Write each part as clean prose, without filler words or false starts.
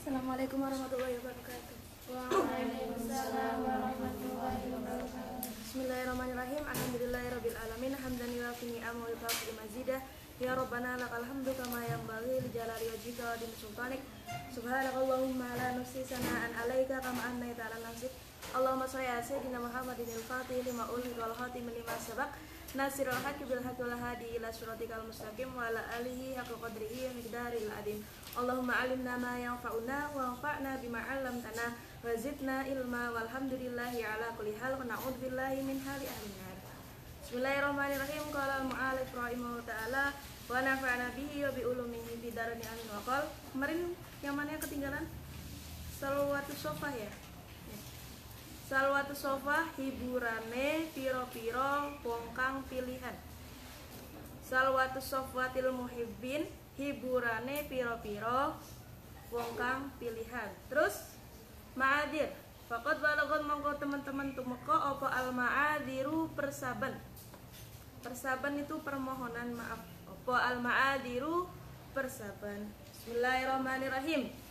Assalamualaikum warahmatullahi wabarakatuh. Waalaikumsalam warahmatullahi wabarakatuh. Bismillahirrahmanirrahim. Alhamdulillahirabbil alamin. Hamdan yuwafi ni'amahu wa yukafi mazidah. Ya Rabbana lakal hamdu kama yanbaghi li jalali wajhika wa din sultanik. Subhanakallahumma la nuhsi sana'an 'alaika kama annaita 'ala nafsik. Allahumma shalli ala sayyidina Muhammadin al-fatih lima ulhiqa wal khatim lima sabaq. Nasirul haqqi bil haqqi wal hadi ila siratikal mustaqim wa ala alihi haqqa qadrihi wa miqdaril adim. Allahumma alimna ma yanfa'una wa anfa'na bima 'allamtana wa zidna ilma walhamdulillahi ala kulli hal wa na'udzubillahi min hali ahli nar. Bismillahirrahmanirrahim. Qala al-mu'allif rahimahullah ta'ala wa nafa'na bihi wa bi ulumihi fi darani amin wa qol. Kemarin yang mana yang ketinggalan? Salawatu sofah ya. Salawatu sofah hiburane piro-piro wong kang pilihan. Salawatu sofwatil muhibbin hiburane piro-piro wong kang pilihan. Terus ma'adir faqad balagon mongko teman-teman tumeka apa al ma'adiru persaban. Persaban itu permohonan maaf. Apa al ma'adiru persaban. Bismillahirrahmanirrahim.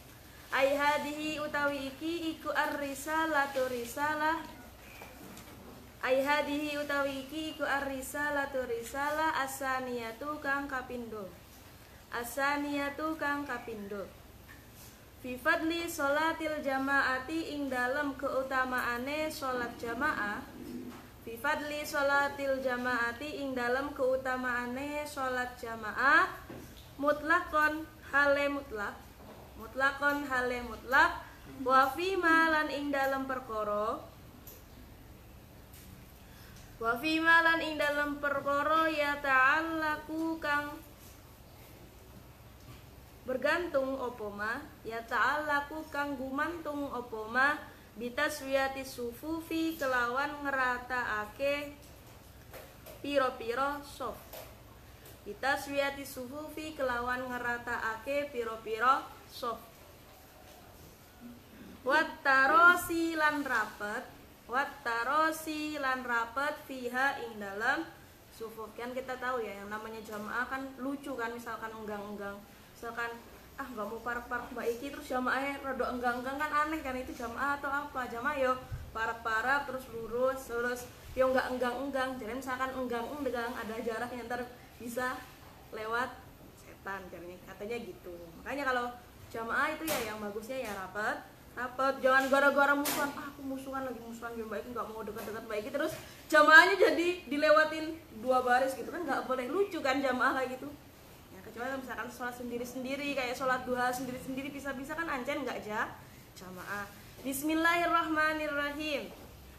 Ai hadihi utawi iki iku ar-risalatu risalah. Ai hadihi utawi iki iku ar-risalatu risalah asaniyatu kang kapindo. Asaniyatu kang kapindo. Fi fadli sholatil jamaati ing dalem keutamaane salat jamaah. Fi fadli sholatil jamaati ing dalem keutamaane salat jamaah mutlaqon hale mutlak. Mutlakon hale mutlak wa fi malan ing dalem perkara ya ta'allaku kang bergantung opoma ya ta'allaku kang gumantung opoma bitaswiyati sufufi kelawan ngerataake piro-piro sof bitaswiyati sufufi kelawan ngerataake piro-piro sof wattarosi lan rapet fiha ing dalam sufuf. Kan kita tahu ya yang namanya jamaah kan lucu kan, misalkan enggang-enggang, misalkan nggak mau parak-parak mbak Iki terus jamaahnya rada enggang-enggang kan aneh kan, itu jamaah atau apa? Jamaah yo parak-parak terus lurus yo nggak enggang-enggang. Jadi misalkan enggang-enggang ada jaraknya ntar bisa lewat setan katanya gitu. Makanya kalau jamaah itu ya yang bagusnya ya rapat, jangan gara-gara musuhan, aku musuhan mbak Iki nggak mau dekat-dekat mbak Iki terus jamaahnya jadi dilewatin 2 baris gitu kan, nggak boleh, lucu kan jamaah kayak gitu ya. Kecuali misalkan sholat sendiri-sendiri kayak sholat duha sendiri-sendiri bisa-bisa kan ancen nggak jamaah. Bismillahirrahmanirrahim.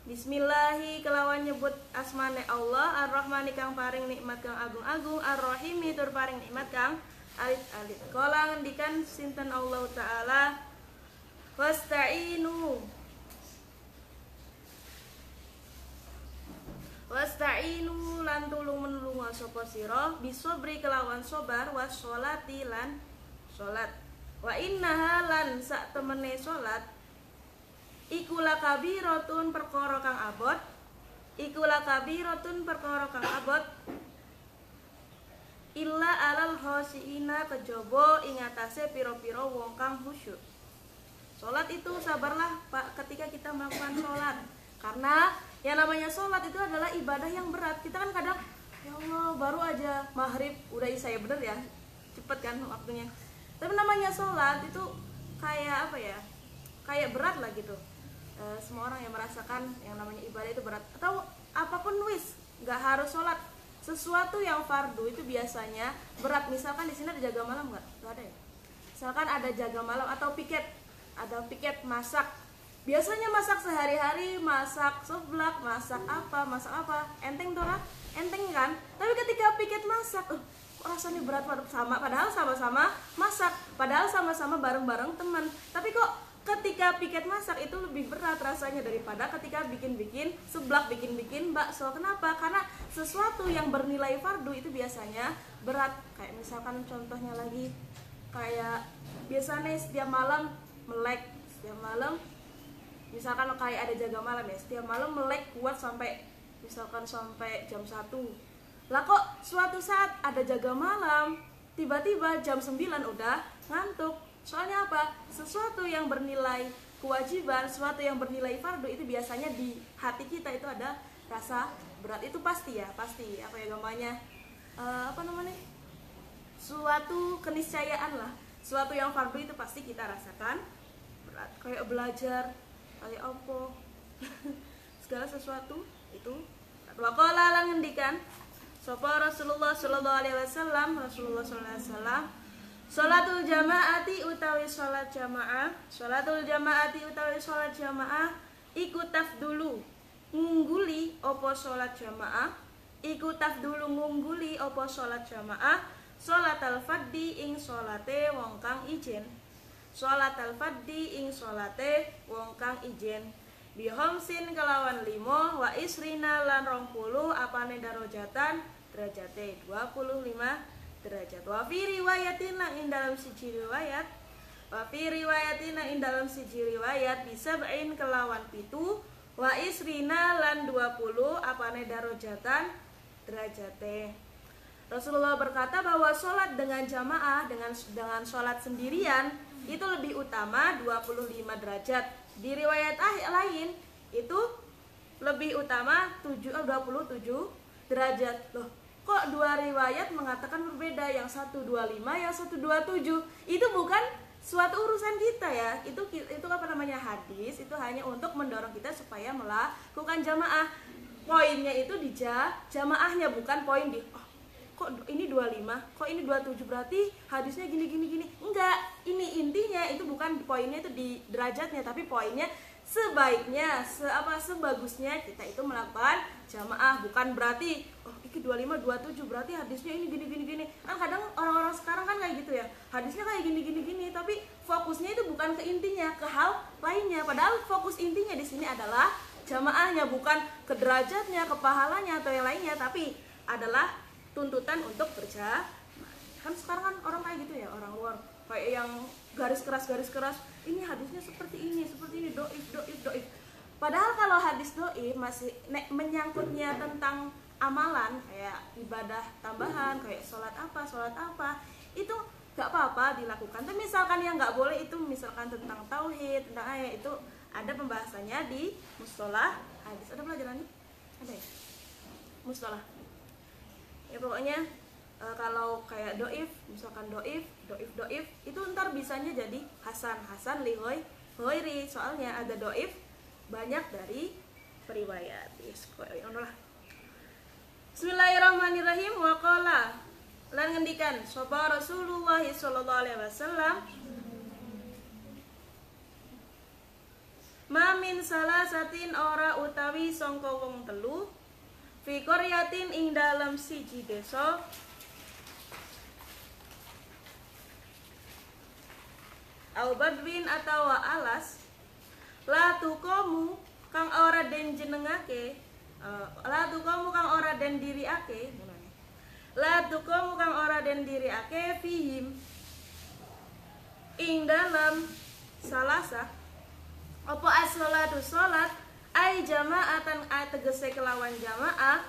Bismillahi kelawan nyebut asmane Allah ar-Rahmani kang paring nikmat kang agung-agung, ar-Rahimi tur paring nikmat kang alit-alit. Kala ngendikan sinten Allah taala wasta'inu lan tulung menulunga sapa sira bisobri kelawan sobar was sholati lan salat. Wa innaha lan sak temene salat iku lakabiratun perkara kang abot, illa alal khoshiina kejaba ing atase pira-pira wong kang khusyuk. Salat itu sabarlah Pak ketika kita melakukan salat. Karena yang namanya salat itu adalah ibadah yang berat. Kita kan kadang ya Allah baru aja maghrib udah isya ya, bener ya. Cepet kan waktunya. Tapi namanya salat itu kayak apa ya? Kayak berat lah gitu. Semua orang yang merasakan yang namanya ibadah itu berat. Atau apapun nggak harus salat. Sesuatu yang fardu itu biasanya berat. Misalkan di sini ada jaga malam nggak ada ya. Misalkan ada jaga malam atau piket masak. Biasanya masak sehari-hari, masak seblak, masak apa, enteng tuh lah, enteng kan. Tapi ketika piket masak, rasanya berat sama. Padahal sama-sama masak, padahal sama-sama bareng-bareng teman. Tapi kok ketika piket masak itu lebih berat rasanya daripada ketika bikin-bikin seblak, bikin-bikin bakso. Kenapa? Karena sesuatu yang bernilai fardu itu biasanya berat. Kayak misalkan contohnya lagi, kayak biasanya setiap malam melek, misalkan kayak ada jaga malam ya, setiap malam melek kuat sampai jam 1. Lah kok suatu saat ada jaga malam, tiba-tiba jam 9 udah ngantuk. Soalnya apa? Sesuatu yang bernilai kewajiban, sesuatu yang bernilai fardu itu biasanya di hati kita itu ada rasa berat. Itu pasti ya, pasti. Apa ya gambarnya? Apa namanya? Suatu keniscayaan lah. Suatu yang fardu itu pasti kita rasakan berat. Kayak belajar, kayak apa? Segala sesuatu itu. Waqala lan ngendikan sapa Rasulullah sallallahu alaihi wasallam, Rasulullah sallallahu alaihi wasallam, sholatul jamaati utawi sholat jamaah, sholatul jamaati utawi sholat jamaah iku tafdulu ngungguli opo sholat jamaah, iku tafdulu ngungguli opo sholat jamaah, sholat al-faddi ing sholate wong kang ijen, sholat al-faddi ing sholate wong kang ijen, bihomsin kelawan limo wa isrina lan 20 apane darajatan derajate 25 derajat. Wa fi riwayatin ing dalam siji riwayat, wa fi riwayatin ing dalam siji riwayat bisab'in kelawan pitu wa isrina lan 20 apane darajatan derajate. Rasulullah berkata bahwa sholat dengan jamaah dengan sholat sendirian itu lebih utama 25 derajat. Di riwayat lain itu lebih utama 27 derajat. Loh, kok dua riwayat mengatakan berbeda, yang 125 yang 127? Itu bukan suatu urusan kita ya. Itu apa namanya, hadis itu hanya untuk mendorong kita supaya melakukan jamaah. Poinnya itu di jamaahnya, bukan poin di kok ini 25, kok ini 27, berarti hadisnya gini. Enggak, ini intinya itu bukan poinnya itu di derajatnya, tapi poinnya sebaiknya, sebagusnya kita itu melakukan jamaah, bukan berarti ini 25, 27 berarti hadisnya ini gini. Kan kadang orang-orang sekarang kan kayak gitu ya, hadisnya kayak gini, tapi fokusnya itu bukan ke intinya, ke hal lainnya. Padahal fokus intinya di sini adalah jamaahnya, bukan ke derajatnya, ke pahalanya atau yang lainnya, tapi adalah tuntutan untuk berjamaah. Kan sekarang kan orang kayak gitu ya, orang luar kayak yang garis keras, ini hadisnya seperti ini, doif. Padahal kalau hadis doif masih menyangkutnya tentang amalan, kayak ibadah tambahan, kayak sholat apa, itu gak apa-apa dilakukan. Tapi misalkan yang gak boleh itu misalkan tentang tauhid, tentang ayat, itu ada pembahasannya di mustalah hadis. Ada pelajarannya? Ada ya? Mustalah. Ya pokoknya kalau kayak doif, misalkan doif itu ntar bisanya jadi hasan li ghairi, soalnya ada doif banyak dari periwayat. Yes, Bismillahirrahmanirrahim. Wa qala lan ngendikan sapa Rasulullah sallallahu alaihi wasallam, ma min salasatin ora utawi sangka wong telu fi qaryatin ing dalam siji desa au badwin atawa alas la tuqamu kang ora den jenengake la tuqamu kang ora den diriake fihim ing dalam salasa apa as-salatu salat ai jama'atan tegese kelawan jamaah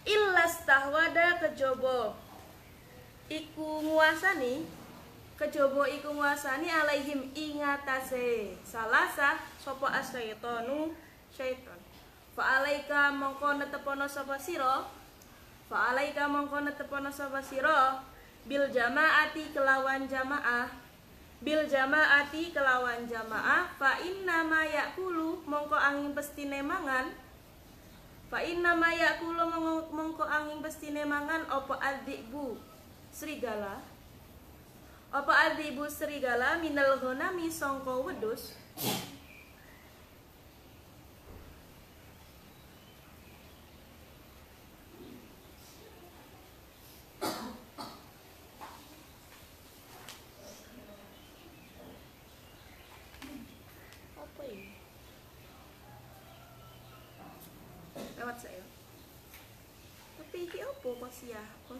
illastahwada kejaba iku nguasani alaihim ingatase salasa sapa asyaitonu syaiton fa alaika mongko netepono sapa sira bil jamaati kelawan jamaah fa inna ma yakulu mongko angin pestine mangan apa adzibu serigala minal ghanami sangka wedhus lewat saya. Tapi iki opo kosi apa?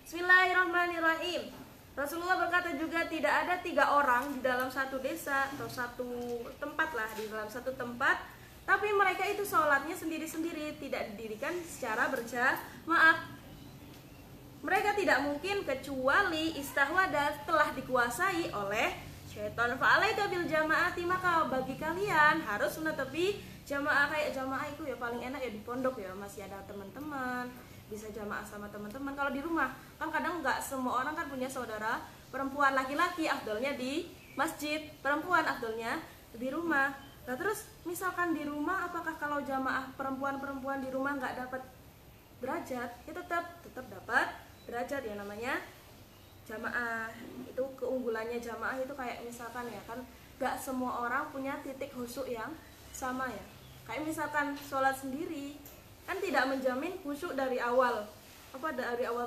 Bismillahirrahmanirrahim. Rasulullah berkata juga tidak ada 3 orang di dalam satu desa atau satu tempat lah, di dalam satu tempat, tapi mereka itu sholatnya sendiri-sendiri, tidak didirikan secara berjamaah. mereka tidak mungkin kecuali istahwada telah dikuasai oleh syaitan. Fa'alaika bil jamaati, maka bagi kalian harus menetepi jamaah. Kayak jamaah itu ya paling enak ya di pondok ya, masih ada teman-teman, bisa jamaah sama teman-teman. Kalau di rumah kan kadang nggak semua orang kan punya saudara perempuan. Laki-laki afdolnya di masjid, perempuan afdolnya di rumah. Nah terus misalkan di rumah, apakah kalau jamaah perempuan di rumah nggak dapat derajat? Ya tetap dapat derajat ya, namanya jamaah. Itu keunggulannya jamaah itu kayak misalkan ya kan gak semua orang punya titik khusyuk yang sama ya. Kayak misalkan sholat sendiri kan tidak menjamin khusyuk dari awal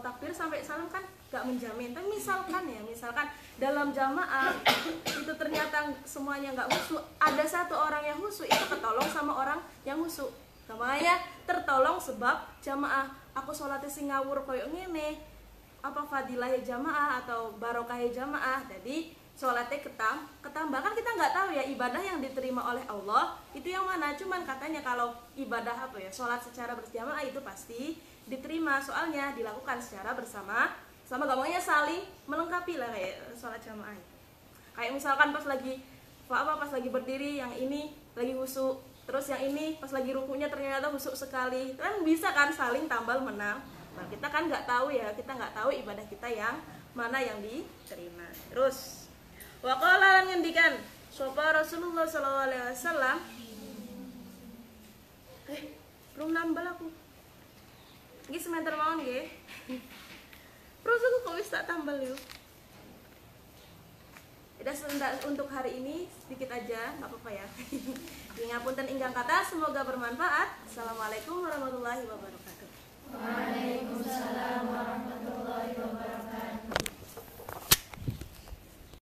takbir sampai salam kan gak menjamin. Tapi misalkan dalam jamaah itu ternyata semuanya gak khusyuk, ada satu orang yang khusyuk, itu ketolong sama orang yang khusyuk. Namanya tertolong sebab jamaah. Aku sholatnya sing ngawur koyo ngene, apa fadilahnya jamaah atau barokahnya jamaah, jadi sholatnya ketambah. Kan kita nggak tahu ya ibadah yang diterima oleh Allah itu yang mana. Cuman katanya kalau ibadah apa ya, sholat secara berjamaah itu pasti diterima, soalnya dilakukan secara bersama sama, gampangnya saling melengkapi lah kayak sholat jamaah. Kayak misalkan pas lagi berdiri yang ini lagi khusyuk, terus yang ini pas lagi rukunya ternyata khusyuk sekali, kan bisa kan saling tambal menang. Nah kita kan nggak tahu ya, kita nggak tahu ibadah kita yang mana yang diterima. Terus waqala lan ngendikan sapa Rasulullah sallallahu alaihi wasallam, belum nambal aku iki semester mawon nggih. Terus aku kok wis tak tambal yuk. Untuk hari ini sedikit aja, nggak apa-apa ya. Ngapunten ingkang kata, semoga bermanfaat. Assalamualaikum warahmatullahi wabarakatuh.